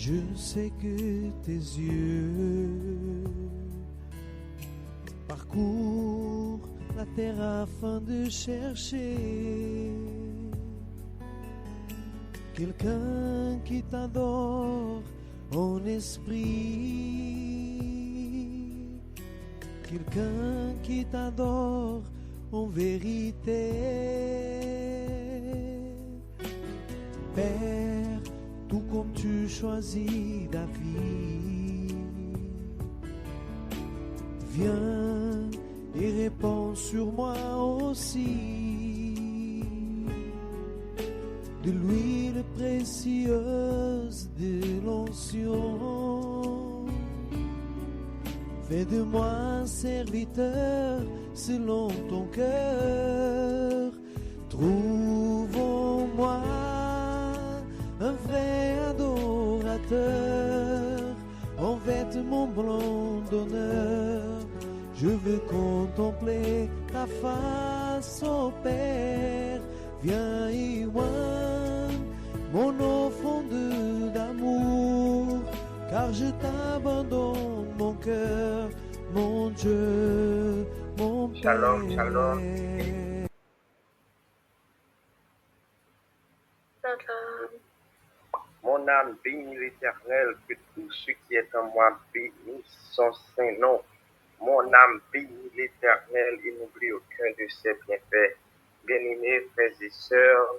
Je sais que tes yeux parcourent la terre afin de chercher quelqu'un qui t'adore en esprit, quelqu'un qui t'adore en vérité. Père, tout comme tu choisis David, viens et répands sur moi aussi de l'huile précieuse de l'onction. Fais de moi un serviteur selon ton cœur. Trouve en moi un vrai adorateur, en vêtements blancs d'honneur. Je veux contempler ta face, ô Père. Viens y oindre mon offrande d'amour, car je t'abandonne mon cœur, mon Dieu, mon Père. Shalom, shalom. Mon âme bénit l'Éternel, que tout ce qui est en moi bénisse son saint nom. Mon âme bénit l'Éternel et n'oublie aucun de ses bienfaits. Bien-aimés frères et sœurs,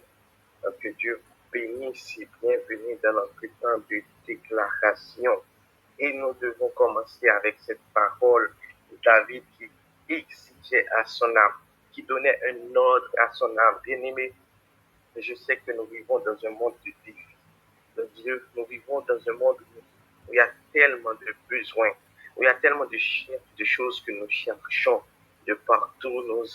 que Dieu bénisse et bienvenue dans notre temps de déclaration. Et nous devons commencer avec cette parole. David qui exigeait à son âme, qui donnait un ordre à son âme. Bien-aimés, je sais que nous vivons dans un monde de défis. Nous vivons dans un monde où il y a tellement de besoins, où il y a tellement de choses que nous cherchons de partout. Nous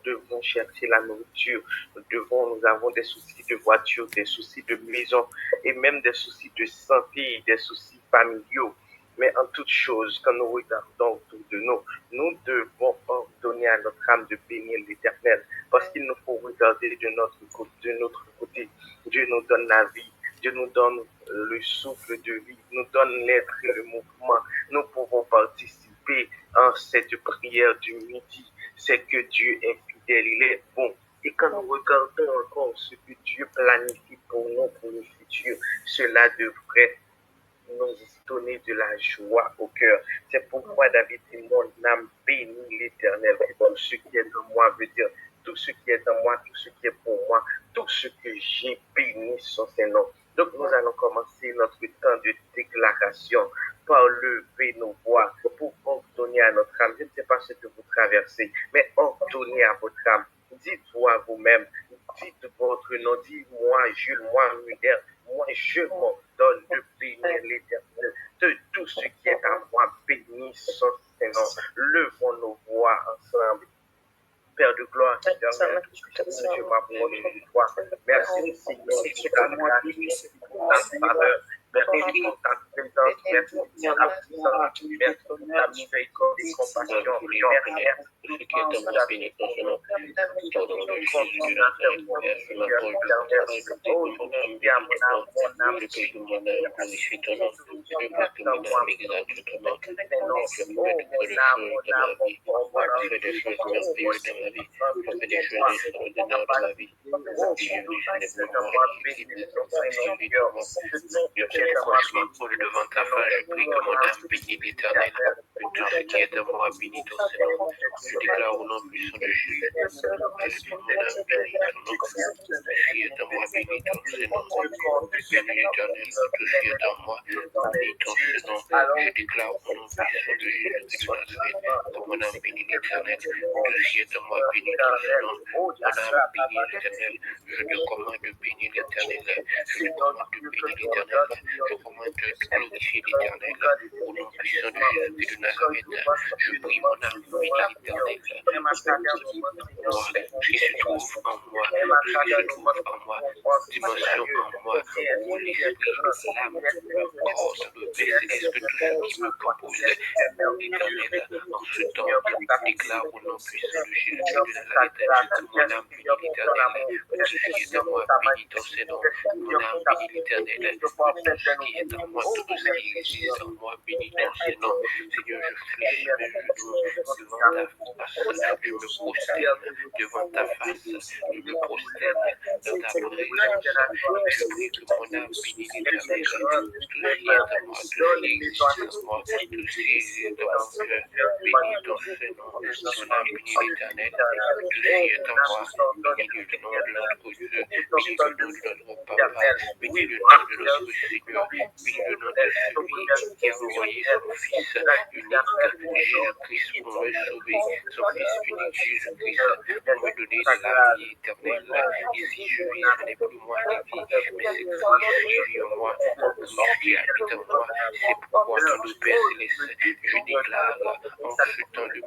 devons chercher la nourriture, nous avons des soucis de voiture, des soucis de maison et même des soucis de santé, des soucis familiaux. Mais en toute chose, quand nous regardons autour de nous, nous devons ordonner à notre âme de bénir l'Éternel, parce qu'il nous faut regarder de notre côté. Dieu nous donne la vie. Dieu nous donne le souffle de vie, nous donne l'être et le mouvement. Nous pouvons participer en cette prière du midi. C'est que Dieu est fidèle, il est bon. Et quand nous regardons encore ce que Dieu planifie pour nous, pour le futur, cela devrait nous donner de la joie au cœur. C'est pourquoi David dit, mon âme bénit l'Éternel. Et tout ce qui est en moi veut dire, tout ce qui est en moi, tout ce qui est pour moi, tout ce que j'ai béni son Saint-Nom. Donc nous allons commencer notre temps de déclaration par lever nos voix pour ordonner à notre âme. Je ne sais pas ce que vous traversez, mais ordonnez à votre âme. Dites-vous à vous-même, dites votre nom, dites-moi Jules, moi Muller, moi je m'ordonne de bénir l'Éternel, de tout ce qui est à moi, bénis son Saint-Nom. Levons nos voix ensemble. Père de gloire, éternel, je m'approche de toi. Merci, Seigneur, pour ta grâce, pour ta faveur. Merci pour ta présence. Merci pour ta puissance. Merci pour ta miséricorde et compassion. Devant ta face, je prie que mon âme bénisse l'Éternel, que tout ce qui est de moi bénisse ton Seigneur. Je déclare au nom puissant de Jésus, que mon âme bénisse ton nom. Tout ce qui est de moi bénisse ton Seigneur. Bénis l'Éternel, tout ce qui est de moi bénisse ton Seigneur. Je déclare au nom puissant de Jésus de Nazareth, que mon âme bénisse l'Éternel, tout ce qui est de moi bénisse ton Seigneur. Mon âme bénit l'Éternel, je te commande de bénir l'Éternel, je te commande de bénir l'Éternel, je commande de glorifier l'Éternel, au nom puissant de Jésus de Nazareth, je prie mon âme, bénis l'Éternel, moi, ce qui se trouve en moi, ce qui se trouve en moi, dimension en moi, où l'esprit, l'âme, le corps, le Père céleste, que tout ce qui me compose, l'Éternel, en ce temps, déclare au nom puissant de Jésus-Christ de Nazareth, que mon âme bénit l'Éternel, que tout ce qui est en moi bénit ton Seigneur, mon âme bénit l'Éternel, que tout ce qui est en moi, tout ce qui existe en moi bénit ton Seigneur. Seigneur, je fléchis mes genoux devant ta face, je me prosterne devant ta face, je me prosterne dans ta présence, et je prie que mon âme bénisse l'Éternel, tout ce qui est en moi, tout ce qui existe en moi, tout ce qui existe dans mon cœur, bénis ton Seigneur, mon âme bénit l'Éternel, tout ce qui est en moi, bénis le nom de notre Dieu, bénis le nom de notre Papa, bénis le nom de notre Seigneur, bénis le nom de celui qui a envoyé son Fils unique, Jésus-Christ, pour me sauver, son Fils unique, Jésus-Christ, pour me donner de la vie éternelle. Et si je vis, ce n'est plus moi qui vis, mais c'est Christ qui vit en moi, Christ qui habite en moi. C'est pourquoi, dans le Père céleste, je déclare en ce temps de midi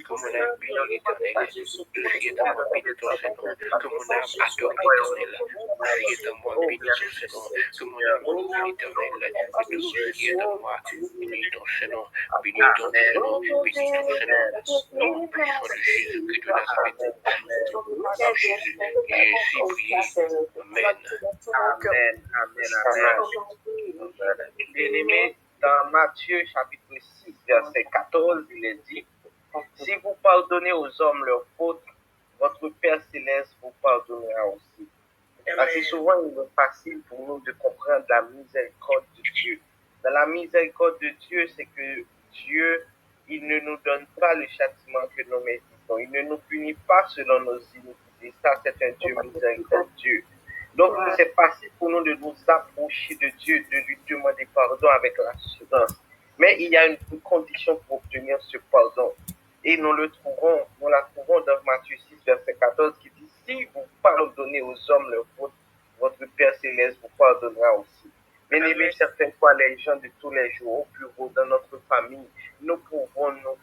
que mon âme bénit l'Éternel, tout ce qui est en moi bénit ton Seigneur, que mon âme adore l'Éternel, tout ce qui est en moi bénit ton Seigneur, que mon âme bénit l'Éternel, que tout ce qui est en moi bénit ton Seigneur, bénis ton Seigneur, bénis ton Seigneur, nom puissant de Jésus-Christ de Nazareth. En Jésus, j'ai ainsi prié. Amen. Amen, amen, amen. Bien-aimé, dans Matthieu chapitre 6, verset 14, il est dit, si vous pardonnez aux hommes leurs fautes, votre Père céleste vous pardonnera aussi. Assez souvent, il est facile pour nous de comprendre la miséricorde de Dieu. Dans la miséricorde de Dieu, c'est que Dieu, il ne nous donne pas le châtiment que nous méritons. Il ne nous punit pas selon nos iniquités. Ça, c'est un Dieu miséricordieux. Donc, c'est facile pour nous de nous approcher de Dieu, de lui demander pardon avec l'assurance. Mais il y a une condition pour obtenir ce pardon. Et nous la trouvons dans Matthieu 6, verset 14, qui dit, si vous pardonnez aux hommes leurs fautes, votre Père céleste vous pardonnera aussi. Bien aimé, certaines fois, les gens de tous les jours, au bureau, dans notre famille, nous pouvons nous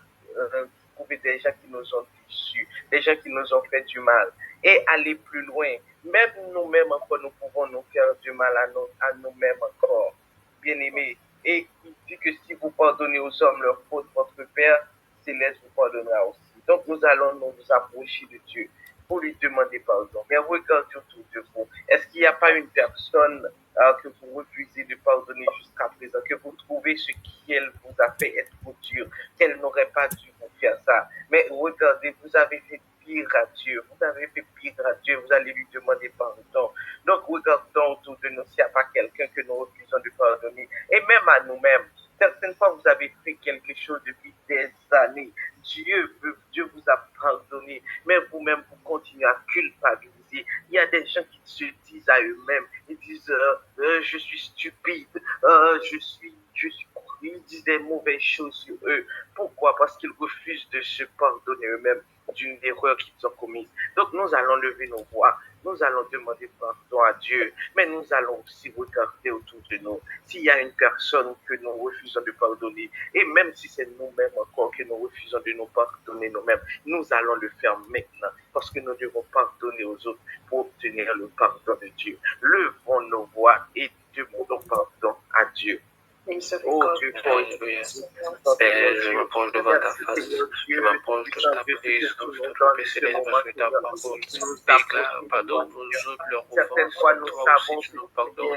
trouver des gens qui nous ont déçus, des gens qui nous ont fait du mal. Et aller plus loin, même nous-mêmes encore, nous pouvons nous faire du mal à nous-mêmes encore. Bien aimé, et il dit que si vous pardonnez aux hommes leurs fautes, votre Père céleste vous pardonnera aussi. Donc nous allons nous approcher de Dieu pour lui demander pardon. Mais regardez autour de vous. Est-ce qu'il n'y a pas une personne que vous refusez de pardonner jusqu'à présent, que vous trouvez ce qu'elle vous a fait être dur, qu'elle n'aurait pas dû vous faire ça? Mais regardez, vous avez fait pire à Dieu. Vous avez fait pire à Dieu. Vous allez lui demander pardon. Donc regardons autour de nous s'il n'y a pas quelqu'un que nous refusons de pardonner. Et même à nous-mêmes. Certaines fois, vous avez fait quelque chose depuis des années. Dieu vous a pardonné, mais vous-même, vous continuez à culpabiliser. Il y a des gens qui se disent à eux-mêmes, ils disent, je suis stupide, ils disent des mauvaises choses sur eux. Pourquoi? Parce qu'ils refusent de se pardonner eux-mêmes d'une erreur qu'ils ont commise. Donc, nous allons lever nos voix. Nous allons demander pardon à Dieu, mais nous allons aussi regarder autour de nous s'il y a une personne que nous refusons de pardonner, et même si c'est nous-mêmes encore que nous refusons de nous pardonner nous-mêmes, nous allons le faire maintenant, parce que nous devons pardonner aux autres pour obtenir le pardon de Dieu. Levons nos voix et demandons pardon à Dieu. Oh Dieu, Père, je m'approche devant ta face, je m'approche de ta présence, de ton Père céleste, parce que ta parole déclare, pardonne nos autres leurs offenses, toi aussi tu nous pardonnes. Dans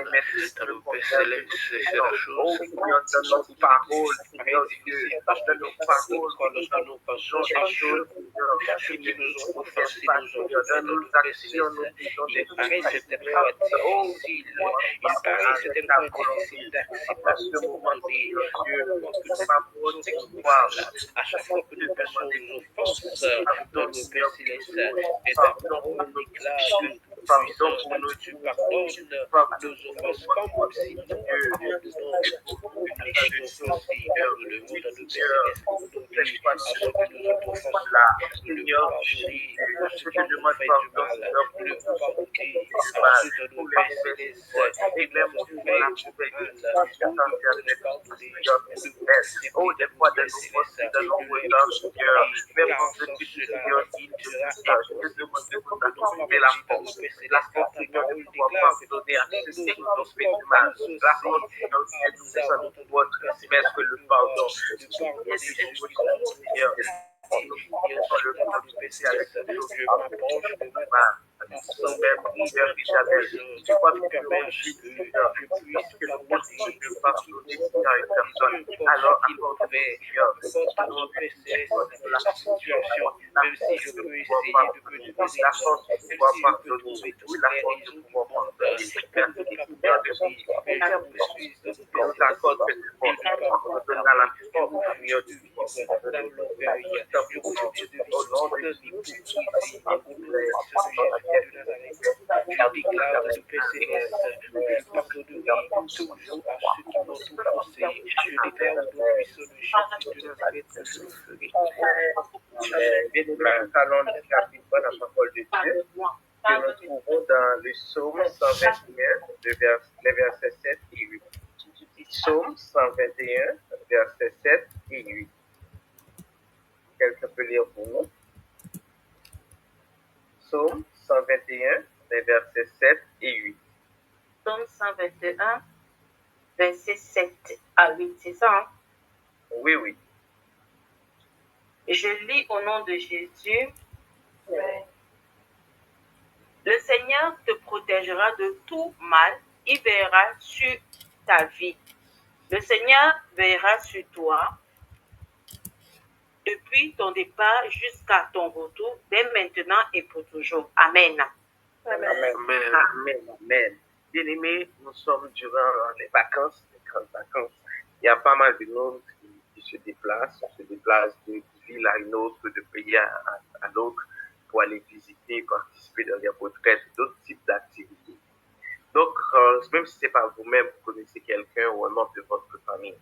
le Père céleste, c'est la chose difficile, parce que lorsque nous passons à ceux qui nous ont offensés, nous ont fait dans le Père céleste, il paraît certaines fois difficile, d'accepter à chaque fois que deux personnes nous offensent dans le Père céleste, et ta parole déclare que tu pardonnes nos offenses comme si nous pardonnons nos offenses. Nous devons dans le Père céleste à ceux qui nous ont offensés, Seigneur Jésus, je te demande pardon, Seigneur, pour le pardonner du mal, pour les mauvaises et même pour la mauvaise oh, des fois, de nos pensées, de nos regards, Seigneur, même dans ce petit Seigneur, je te demande de nous accorder la force, Seigneur, de pouvoir pardonner à ceux qui nous ont fait du mal, la force, Seigneur, de pouvoir transmettre le pardon, Seigneur, le monde spécial avec le sans même Seigneur Éternel, tu vois que le monde Seigneur, puisque le monde ne pardonner Seigneur une personne, alors accorde-nous Seigneur, la situation, même si je peux essayer de me donner la force de pouvoir pardonner, la force de pouvoir pardonner, Seigneur de vie, nous accorde cette force, nous donnera la force, Seigneur de vie, au nom de Jésus, je déclare de paix céleste, je pardonnerai toujours à ceux qui m'ont offensé. Je déclare au nom puissant de Jésus de Nazareth que je le ferai. Bien-aimés, nous allons lire rapidement la parole de Dieu que nous trouvons dans le psaume 121, les versets 7 et 8. Psaume 121, versets 7 et 8. Quelqu'un peut lire pour nous? Psaume 121, les versets 7 et 8. Psaume 121, versets 7 à 8, c'est ça? Hein? Oui, oui. Je lis au nom de Jésus. Le Seigneur te protégera de tout mal, il veillera sur ta vie. Le Seigneur veillera sur toi depuis ton départ jusqu'à ton retour, dès maintenant et pour toujours. Amen. Amen. Amen. Amen. Amen. Bien-aimés, nous sommes durant les vacances, les grandes vacances. Il y a pas mal de monde qui se déplacent d'une ville à une autre, de pays à l'autre, pour aller visiter, participer dans des retraites, d'autres types d'activités. Donc, même si ce n'est pas vous-même, vous connaissez quelqu'un ou un membre de votre famille.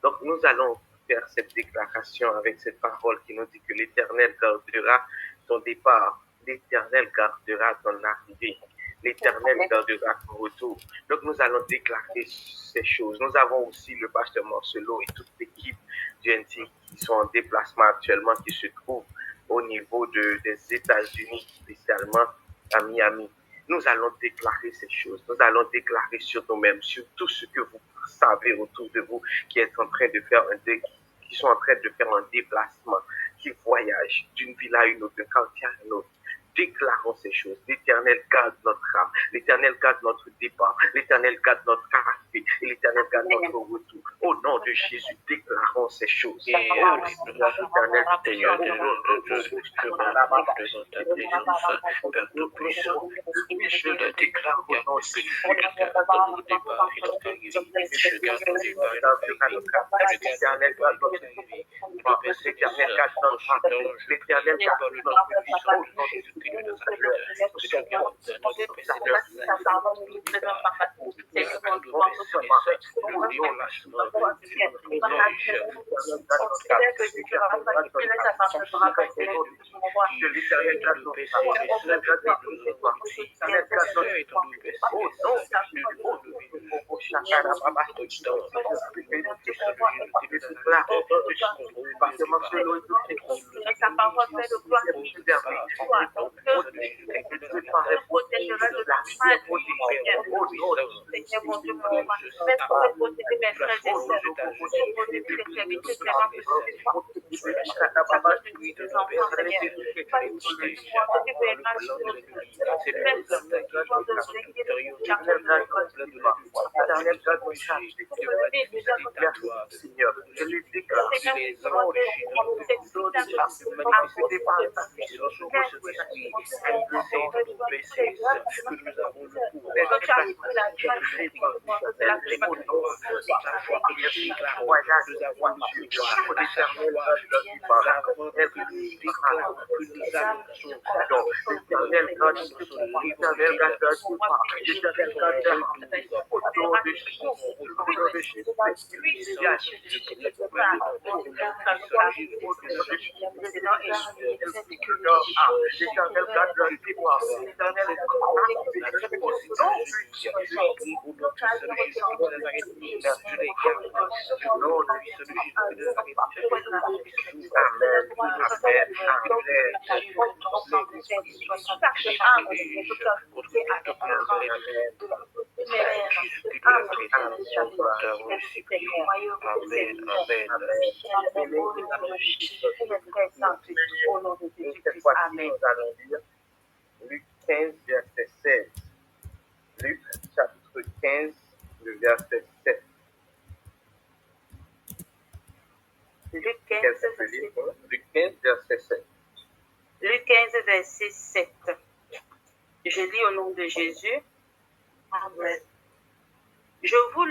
Donc, nous allons faire cette déclaration avec cette parole qui nous dit que l'Éternel gardera ton départ, l'Éternel gardera ton arrivée, l'Éternel gardera ton retour. Donc, nous allons déclarer ces choses. Nous avons aussi le pasteur Marcelo et toute l'équipe du NT qui sont en déplacement actuellement, qui se trouvent au niveau des États-Unis, spécialement à Miami. Nous allons déclarer ces choses. Nous allons déclarer sur nous-mêmes, sur tout ce que vous savez autour de vous, qui sont en train de faire un déplacement, qui voyagent d'une ville à une autre, d'un quartier à un autre. Déclarons ces choses. L'Éternel garde notre âme. L'Éternel garde notre départ. L'Éternel garde notre arrivée. Et l'Éternel garde notre retour. Au nom de Jésus, déclarons ces choses. Et l'Éternel, Seigneur, Père Tout-Puissant, je le déclare que je garde mon départ et notre arrivée. Je garde mon départ et notre arrivée. Je garde mon départ et notre arrivée. L'Éternel garde notre âme. L'Éternel garde notre puissance. Au nom de Jésus. Je garde notre paix Seigneur, je les déclare sur les anges Elle qui déclare que nos âmes sont pardon. L'éternel garde notre pas. L'éternel garde notre pas. L'éternel garde notre pas. Au nom de Jésus. Au nom de Jésus. L'éternel garde notre pas. L'éternel Luc 15, verset 16. Luc chapitre 15, le verset 7. Luc 15, verset 7. Luc 15, verset 7. Je lis au nom de Jésus. Amen. Je vous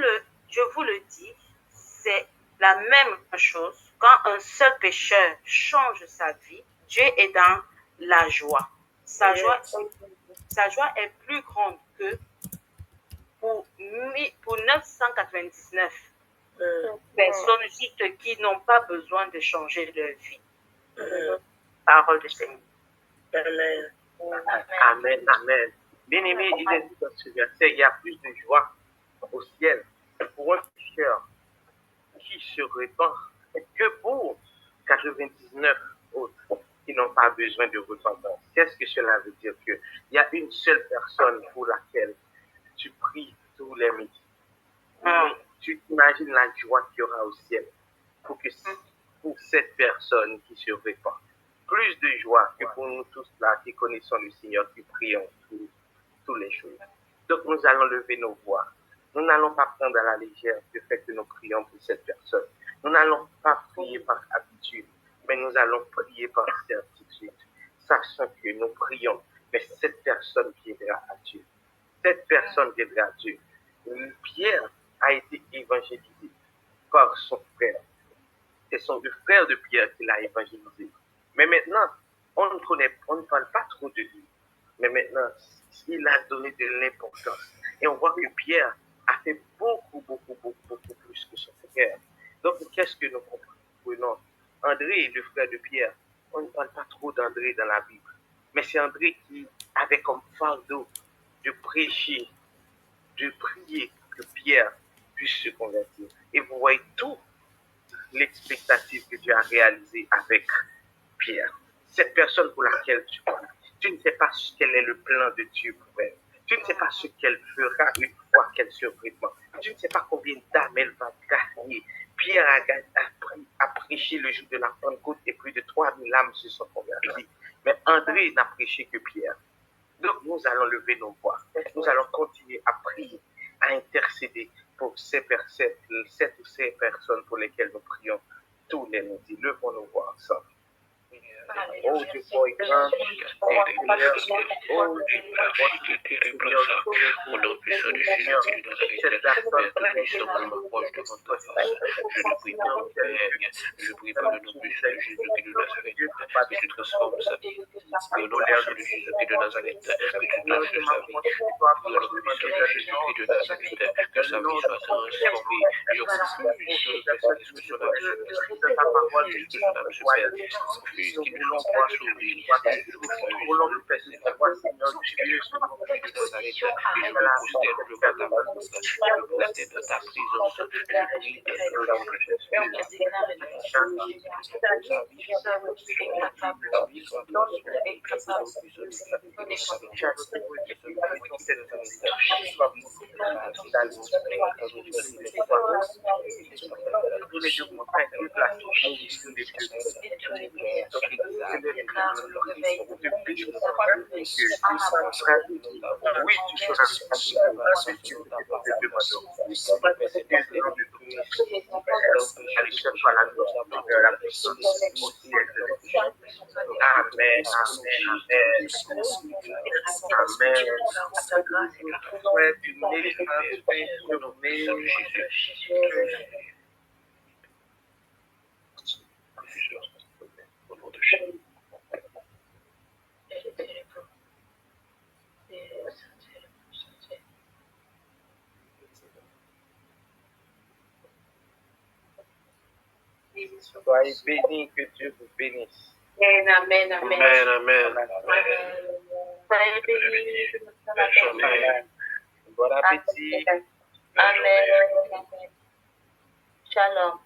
le dis, c'est la même chose. Quand un seul pécheur change sa vie, Dieu est dans la joie. Sa joie est plus grande que pour 999 personnes justes qui n'ont pas besoin de changer leur vie. Parole du Seigneur. Amen. Amen. Amen. Bien-aimé, il est dit dans ce verset, il y a plus de joie au ciel pour un pécheur qui se répand que pour 99 autres qui n'ont pas besoin de repentance. Qu'est-ce que cela veut dire? Qu'il y a une seule personne pour laquelle tu pries tous les midi. Tu imagines la joie qu'il y aura au ciel pour cette personne qui se répand. Plus de joie que pour nous tous là qui connaissons le Seigneur, qui prions tous les jours. Donc nous allons lever nos voix. Nous n'allons pas prendre à la légère le fait que nous prions pour cette personne. Nous n'allons pas prier par habitude, mais nous allons prier par certitude, sachant que nous prions, mais cette personne viendra à Dieu. Cette personne viendra à Dieu. Pierre a été évangélisé par son frère. C'est le frère de Pierre qui l'a évangélisé. Mais maintenant, on ne parle pas trop de lui. Mais maintenant, il a donné de l'importance. Et on voit que Pierre a fait beaucoup plus que son frère. Donc, qu'est-ce que nous comprenons? André, le frère de Pierre, on ne parle pas trop d'André dans la Bible. Mais c'est André qui avait comme fardeau de prêcher, de prier que Pierre puisse se convertir. Et vous voyez toute l'expectative que Dieu a réalisée avec Pierre. Cette personne pour laquelle tu pries, tu ne sais pas quel est le plan de Dieu pour elle. Tu ne sais pas ce qu'elle fera une fois qu'elle se répand. Tu ne sais pas combien d'âmes elle va gagner. Pierre a prêché le jour de la Pentecôte et plus de 3000 âmes se sont converties. Mais André n'a prêché que Pierre. Donc nous allons lever nos voix. Nous allons continuer à prier, à intercéder pour cette ou ces personnes pour lesquelles nous prions tous les midis. Levons nos voix ensemble. Oh Dieu, pour exemple, au nom puissant de Jésus de Nazareth, Père, nous sommes proches devant ta face. Je te prie, mon Père, je prie par le nom puissant de Jésus de Nazareth, que tu transformes sa vie. Au nom puissant de Jésus de Nazareth, que tu touches sa vie. Au nom puissant de Jésus de Nazareth, que sa vie soit transformée. Je refuse que son âme se perde. Que son âme se perde. Qu'il ne soit pas sauvé. Au nom du Père, Seigneur Dieu, Je me prosterne devant ta présence, je me prosterne dans ta présence, je prie oui, tu seras Amen, Soyez bénis, que Dieu vous bénisse. Amen, amen, amen. Amen, amen. Soyez bénis. Belle journée. Bon appétit. Amen. Amen. Shalom.